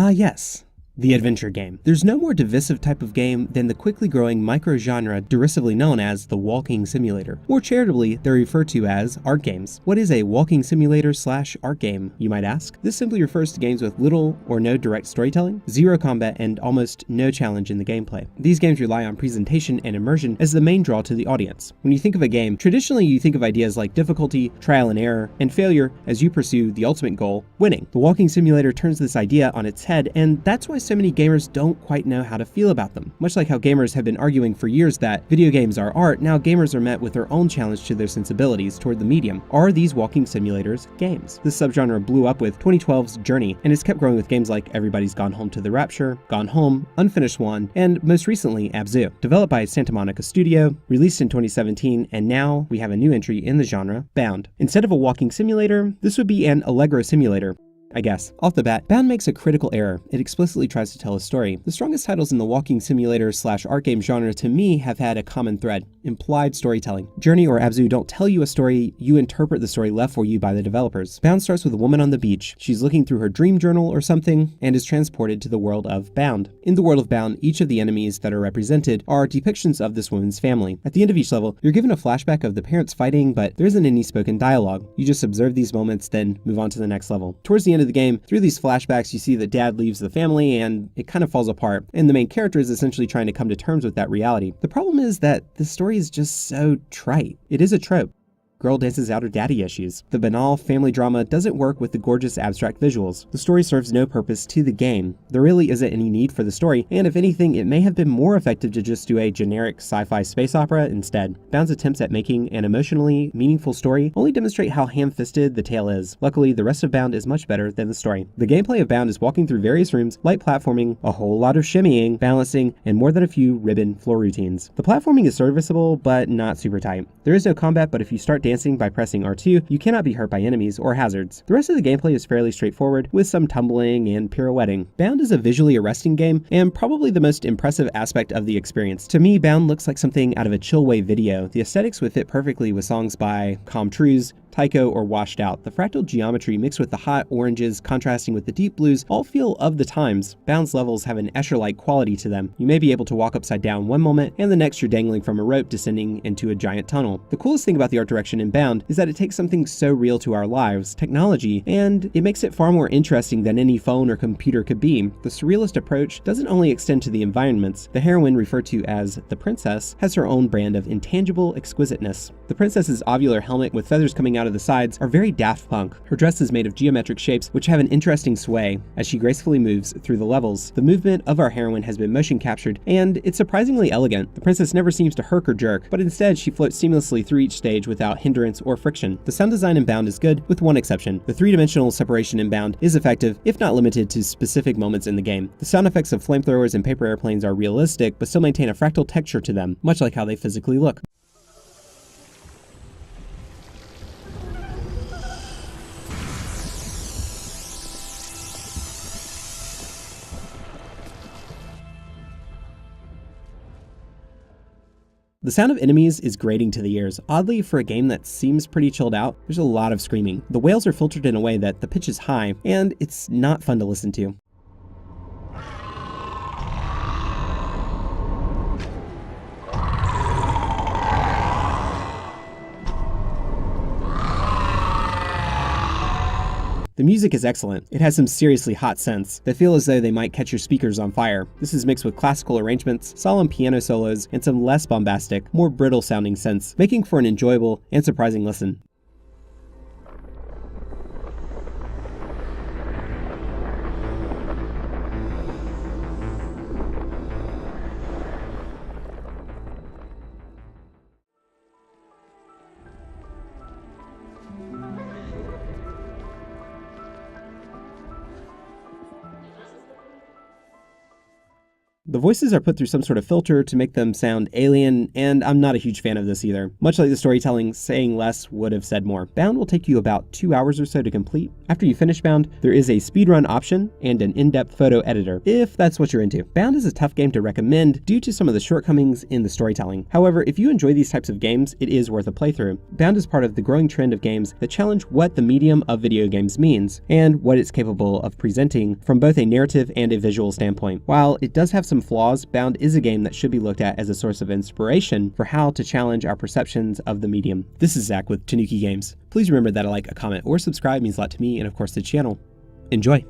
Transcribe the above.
Ah, yes. The adventure game. There's no more divisive type of game than the quickly growing micro-genre derisively known as the walking simulator. More charitably, they're referred to as art games. What is a walking simulator / art game, you might ask? This simply refers to games with little or no direct storytelling, zero combat, and almost no challenge in the gameplay. These games rely on presentation and immersion as the main draw to the audience. When you think of a game, traditionally you think of ideas like difficulty, trial and error, and failure as you pursue the ultimate goal, winning. The walking simulator turns this idea on its head, and that's why so many gamers don't quite know how to feel about them. Much like how gamers have been arguing for years that video games are art, now gamers are met with their own challenge to their sensibilities toward the medium. Are these walking simulators games? This subgenre blew up with 2012's Journey, and has kept growing with games like Everybody's Gone Home to the Rapture, Gone Home, Unfinished Swan, and most recently Abzu. Developed by Santa Monica Studio, released in 2017, and now we have a new entry in the genre, Bound. Instead of a walking simulator, this would be an Allegro simulator, I guess. Off the bat, Bound makes a critical error. It explicitly tries to tell a story. The strongest titles in the walking simulator / art game genre to me have had a common thread: implied storytelling. Journey or Abzu don't tell you a story, you interpret the story left for you by the developers. Bound starts with a woman on the beach. She's looking through her dream journal or something and is transported to the world of Bound. In the world of Bound, each of the enemies that are represented are depictions of this woman's family. At the end of each level, you're given a flashback of the parents fighting, but there isn't any spoken dialogue. You just observe these moments, then move on to the next level. Towards the end of the game, through these flashbacks, you see that dad leaves the family and it kind of falls apart, and the main character is essentially trying to come to terms with that reality. The problem is that the story is just so trite. It is a trope. Girl dances out her daddy issues. The banal family drama doesn't work with the gorgeous abstract visuals. The story serves no purpose to the game. There really isn't any need for the story, and if anything, it may have been more effective to just do a generic sci-fi space opera instead. Bound's attempts at making an emotionally meaningful story only demonstrate how ham-fisted the tale is. Luckily, the rest of Bound is much better than the story. The gameplay of Bound is walking through various rooms, light platforming, a whole lot of shimmying, balancing, and more than a few ribbon floor routines. The platforming is serviceable, but not super tight. There is no combat, but if you start dancing by pressing R2, you cannot be hurt by enemies or hazards. The rest of the gameplay is fairly straightforward, with some tumbling and pirouetting. Bound is a visually arresting game, and probably the most impressive aspect of the experience. To me, Bound looks like something out of a chillwave video. The aesthetics would fit perfectly with songs by Com Truise, Tycho, or Washed Out. The fractal geometry mixed with the hot oranges contrasting with the deep blues all feel of the times. Bound's levels have an Escher-like quality to them. You may be able to walk upside down one moment, and the next you're dangling from a rope descending into a giant tunnel. The coolest thing about the art direction in Bound is that it takes something so real to our lives, technology, and it makes it far more interesting than any phone or computer could be. The surrealist approach doesn't only extend to the environments. The heroine, referred to as the princess, has her own brand of intangible exquisiteness. The princess's ovular helmet with feathers coming out of the sides are very Daft Punk. Her dress is made of geometric shapes which have an interesting sway as she gracefully moves through the levels. The movement of our heroine has been motion captured, and it's surprisingly elegant. The princess never seems to herk or jerk, but instead she floats seamlessly through each stage without hindrance or friction. The sound design in Bound is good, with one exception. The three-dimensional separation in Bound is effective, if not limited to specific moments in the game. The sound effects of flamethrowers and paper airplanes are realistic, but still maintain a fractal texture to them, much like how they physically look. The sound of enemies is grating to the ears. Oddly, for a game that seems pretty chilled out, there's a lot of screaming. The wails are filtered in a way that the pitch is high, and it's not fun to listen to. The music is excellent. It has some seriously hot synths that feel as though they might catch your speakers on fire. This is mixed with classical arrangements, solemn piano solos, and some less bombastic, more brittle sounding synths, making for an enjoyable and surprising listen. The voices are put through some sort of filter to make them sound alien, and I'm not a huge fan of this either. Much like the storytelling, saying less would have said more. Bound will take you about 2 hours or so to complete. After you finish Bound, there is a speedrun option and an in-depth photo editor, if that's what you're into. Bound is a tough game to recommend due to some of the shortcomings in the storytelling. However, if you enjoy these types of games, it is worth a playthrough. Bound is part of the growing trend of games that challenge what the medium of video games means, and what it's capable of presenting from both a narrative and a visual standpoint. While it does have some flaws, Bound is a game that should be looked at as a source of inspiration for how to challenge our perceptions of the medium. This is Zach with Tanuki Games. Please remember that a like, a comment, or subscribe means a lot to me and of course the channel. Enjoy!